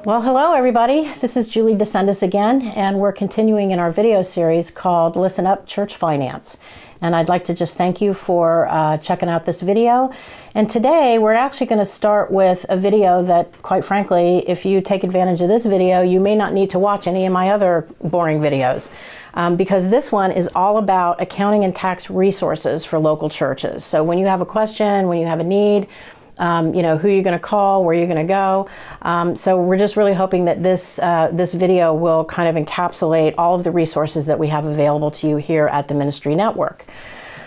Well, hello everybody. This is Juli D'Ascendis again, and we're continuing in our video series called Listen Up, ChurchFinance. And I'd like to just thank you for checking out this video. And today we're actually going to start with a video that, quite frankly, if you take advantage of this video, you may not need to watch any of my other boring videos. Because this one is all about accounting and tax resources for local churches. So when you have a question, when you have a need, who you're going to call, where you're going to go. So we're just really hoping that this video will kind of encapsulate all of the resources that we have available to you here at the Ministry Network.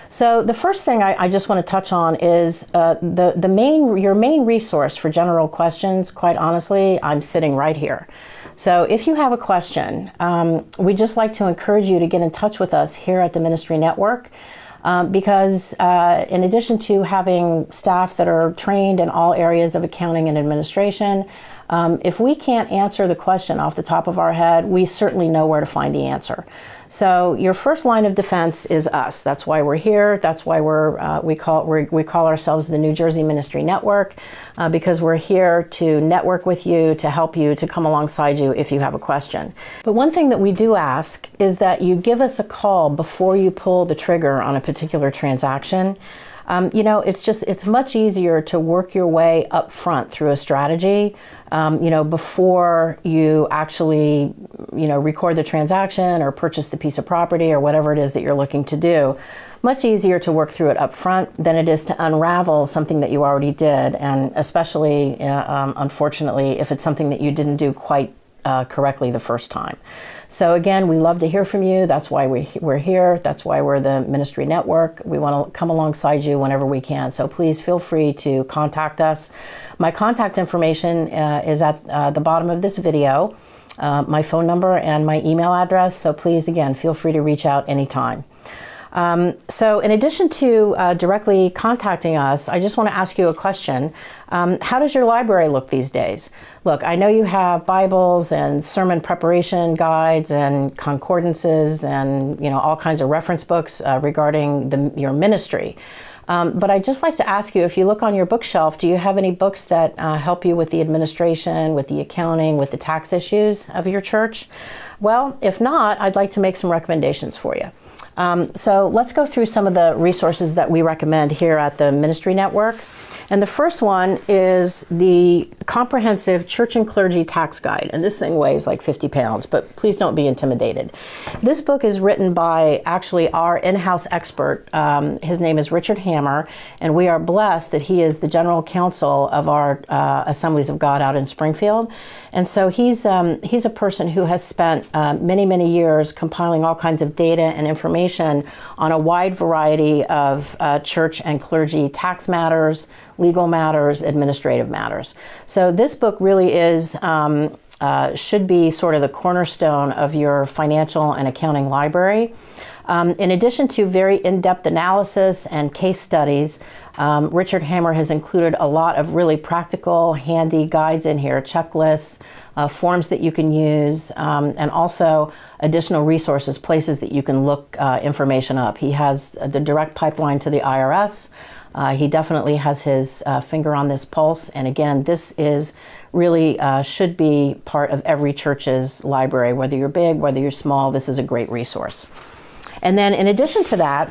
So the first thing I just want to touch on is your main resource for general questions. Quite honestly, I'm sitting right here. So if you have a question, we'd just like to encourage you to get in touch with us here at the Ministry Network. Because in addition to having staff that are trained in all areas of accounting and administration, if we can't answer the question off the top of our head, we certainly know where to find the answer. So your first line of defense is us. That's why we're here. That's why we call ourselves the New Jersey Ministry Network, because we're here to network with you, to help you, to come alongside you if you have a question. But one thing that we do ask is that you give us a call before you pull the trigger on a particular transaction. It's much easier to work your way up front through a strategy, before you actually, record the transaction or purchase the piece of property or whatever it is that you're looking to do. Much easier to work through it up front than it is to unravel something that you already did, and especially, unfortunately, if it's something that you didn't do quite correctly the first time. So again, we love to hear from you. That's why we're here. That's why we're the Ministry Network. We want to come alongside you whenever we can. So please feel free to contact us. My contact information is at the bottom of this video, my phone number and my email address. So please, again, feel free to reach out anytime. So in addition to directly contacting us, I just want to ask you a question. How does your library look these days? Look, I know you have Bibles and sermon preparation guides and concordances and all kinds of reference books regarding your ministry. But I'd just like to ask you, if you look on your bookshelf, do you have any books that help you with the administration, with the accounting, with the tax issues of your church? Well, if not, I'd like to make some recommendations for you. So let's go through some of the resources that we recommend here at the Ministry Network. And the first one is the Comprehensive Church and Clergy Tax Guide. And this thing weighs like 50 pounds, but please don't be intimidated. This book is written by actually our in-house expert. His name is Richard Hammer, and we are blessed that he is the general counsel of our Assemblies of God out in Springfield. And so he's a person who has spent many, many years compiling all kinds of data and information on a wide variety of church and clergy tax matters, legal matters, administrative matters. So this book really should be sort of the cornerstone of your financial and accounting library. In addition to very in-depth analysis and case studies, Richard Hammer has included a lot of really practical, handy guides in here, checklists, forms that you can use, and also additional resources, places that you can look information up. He has the direct pipeline to the IRS. He definitely has his finger on this pulse. And again, this is really should be part of every church's library. Whether you're big, whether you're small, this is a great resource. And then in addition to that,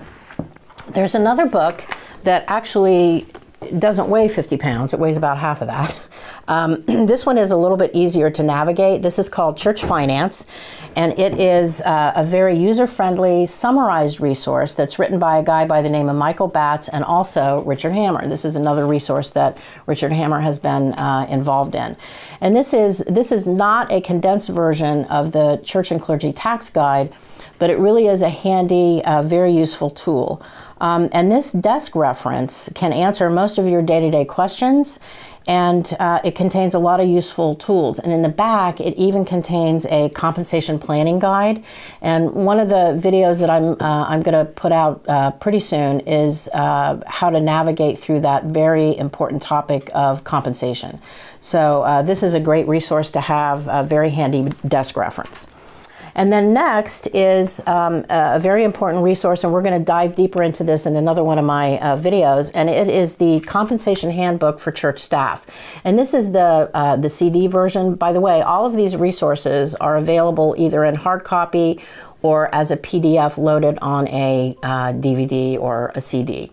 there's another book that actually doesn't weigh 50 pounds. It weighs about half of that. This one is a little bit easier to navigate. This is called ChurchFinance, and it is a very user-friendly, summarized resource that's written by a guy by the name of Michael Batts and also Richard Hammer. This is another resource that Richard Hammer has been involved in. And this is not a condensed version of the Church and Clergy Tax Guide, but it really is a handy, very useful tool. And this desk reference can answer most of your day-to-day questions, and it contains a lot of useful tools. And in the back, it even contains a compensation planning guide. And one of the videos that I'm going to put out pretty soon is how to navigate through that very important topic of compensation. So this is a great resource to have, a very handy desk reference. And then next is a very important resource, and we're going to dive deeper into this in another one of my videos, and it is the Compensation Handbook for Church Staff. And this is the CD version. By the way, all of these resources are available either in hard copy or as a PDF loaded on a DVD or a CD.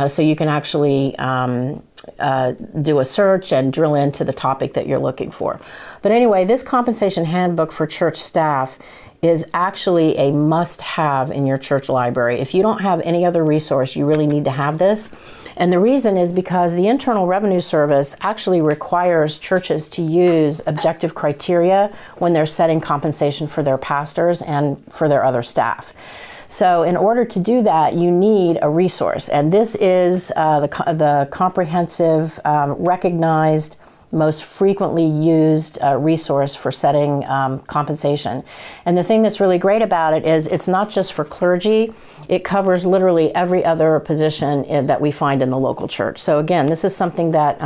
So you can actually do a search and drill into the topic that you're looking for. But anyway, this Compensation Handbook for Church Staff is actually a must-have in your church library. If you don't have any other resource, you really need to have this. And the reason is because the Internal Revenue Service actually requires churches to use objective criteria when they're setting compensation for their pastors and for their other staff. So in order to do that, you need a resource. And this is the comprehensive, recognized, most frequently used resource for setting compensation. And the thing that's really great about it is it's not just for clergy, it covers literally every other position that we find in the local church. So again, this is something that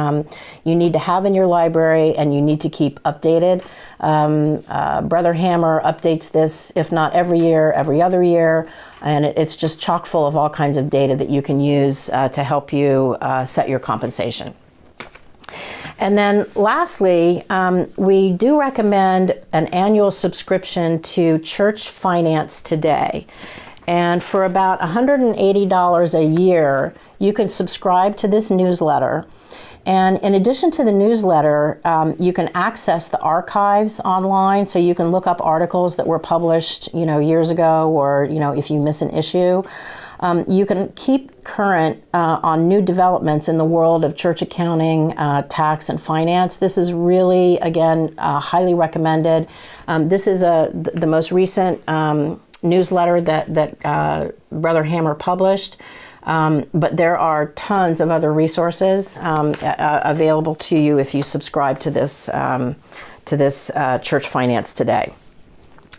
you need to have in your library and you need to keep updated. Brother Hammer updates this, if not every year, every other year, and it's just chock full of all kinds of data that you can use to help you set your compensation. And then lastly, we do recommend an annual subscription to ChurchFinance Today. And for about $180 a year, you can subscribe to this newsletter. And in addition to the newsletter, you can access the archives online, so you can look up articles that were published, years ago, or, if you miss an issue. You can keep current on new developments in the world of church accounting, tax, and finance. This is really, again, highly recommended. This is the most recent newsletter that Brother Hammer published. But there are tons of other resources available to you if you subscribe to this ChurchFinance Today.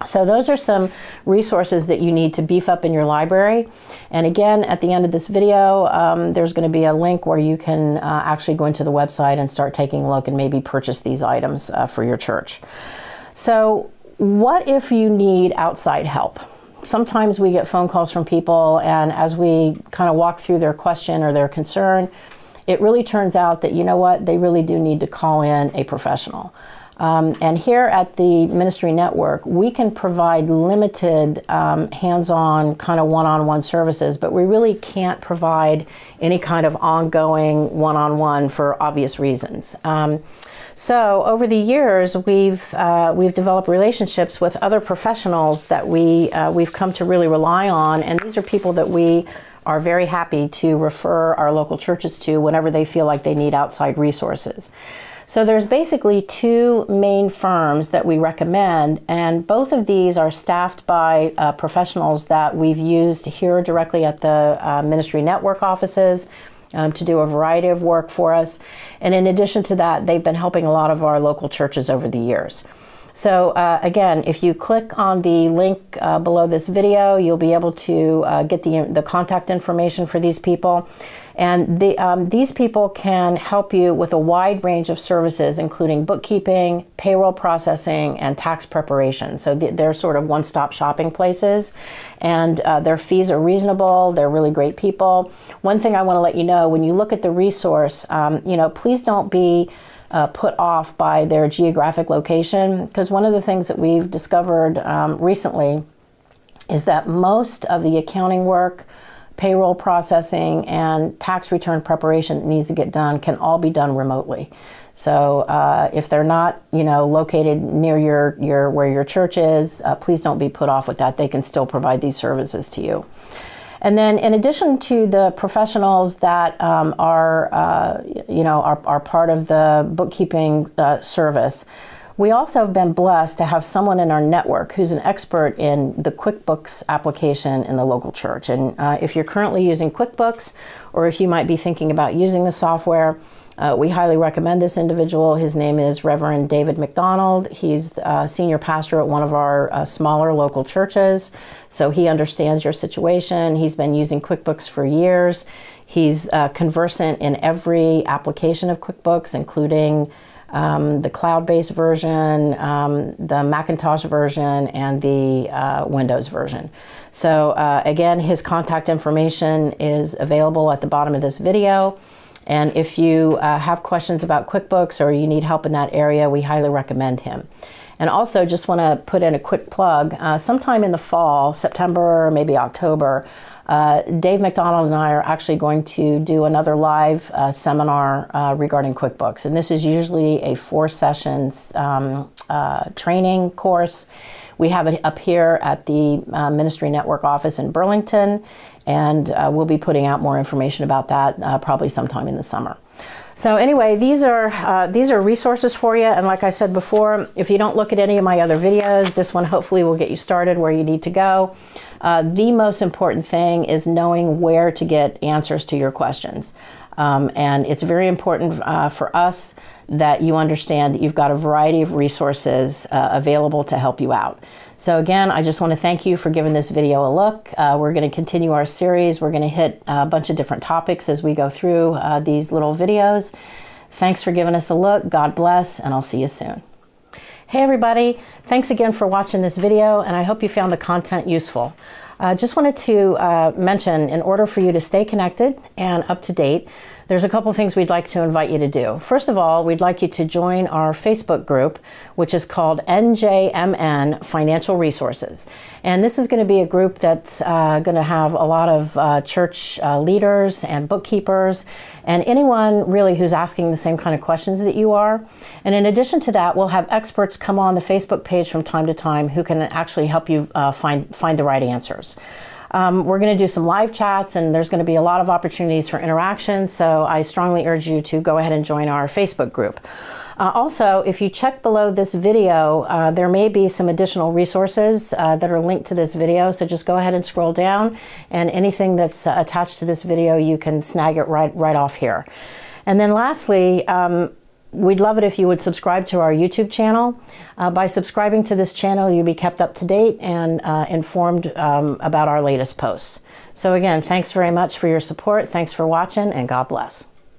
So those are some resources that you need to beef up in your library. And again, at the end of this video, there's going to be a link where you can actually go into the website and start taking a look and maybe purchase these items for your church. So what if you need outside help? Sometimes we get phone calls from people, and as we kind of walk through their question or their concern, it really turns out that, they really do need to call in a professional. And here at the Ministry Network, we can provide limited hands-on kind of one-on-one services, but we really can't provide any kind of ongoing one-on-one for obvious reasons. So over the years, we've developed relationships with other professionals that we've come to really rely on, and these are people that we are very happy to refer our local churches to whenever they feel like they need outside resources. So there's basically two main firms that we recommend, and both of these are staffed by professionals that we've used here directly at the Ministry Network offices to do a variety of work for us. And in addition to that, they've been helping a lot of our local churches over the years. So again, if you click on the link below this video, you'll be able to get the contact information for these people. And these people can help you with a wide range of services, including bookkeeping, payroll processing, and tax preparation. So they're sort of one-stop shopping places, and their fees are reasonable. They're really great people. One thing I want to let you know, when you look at the resource, please don't be put off by their geographic location, because one of the things that we've discovered recently is that most of the accounting work, payroll processing, and tax return preparation that needs to get done can all be done remotely. So if they're not, located near your where your church is, please don't be put off with that. They can still provide these services to you. And then, in addition to the professionals that are part of the bookkeeping service, we also have been blessed to have someone in our network who's an expert in the QuickBooks application in the local church. And if you're currently using QuickBooks, or if you might be thinking about using the software, we highly recommend this individual. His name is Reverend David McDonald. He's a senior pastor at one of our smaller local churches, so he understands your situation. He's been using QuickBooks for years. He's conversant in every application of QuickBooks, including the cloud-based version, the Macintosh version, and the Windows version. So again, his contact information is available at the bottom of this video. And if you have questions about QuickBooks or you need help in that area, we highly recommend him. And also just want to put in a quick plug. Sometime in the fall, September, maybe October, Dave McDonald and I are actually going to do another live seminar regarding QuickBooks. And this is usually a 4-sessions training course. We have it up here at the Ministry Network office in Burlington, and we'll be putting out more information about that probably sometime in the summer. So anyway, these are resources for you, and like I said before, if you don't look at any of my other videos, this one hopefully will get you started where you need to go. The most important thing is knowing where to get answers to your questions. And it's very important for us that you understand that you've got a variety of resources available to help you out. So again, I just want to thank you for giving this video a look. We're going to continue our series. We're going to hit a bunch of different topics as we go through these little videos. Thanks for giving us a look. God bless, and I'll see you soon. Hey everybody, thanks again for watching this video, and I hope you found the content useful. Just wanted to mention, in order for you to stay connected and up to date, there's a couple things we'd like to invite you to do. First of all, we'd like you to join our Facebook group, which is called NJMN Financial Resources. And this is going to be a group that's going to have a lot of church leaders and bookkeepers and anyone really who's asking the same kind of questions that you are. And in addition to that, we'll have experts come on the Facebook page from time to time who can actually help you find the right answers. We're going to do some live chats, and there's going to be a lot of opportunities for interaction, so I strongly urge you to go ahead and join our Facebook group. Also, if you check below this video, there may be some additional resources that are linked to this video, so just go ahead and scroll down, and anything that's attached to this video, you can snag it right off here. And then lastly, we'd love it if you would subscribe to our YouTube channel. By subscribing to this channel, you'll be kept up to date and informed about our latest posts. So again, thanks very much for your support. Thanks for watching, and God bless.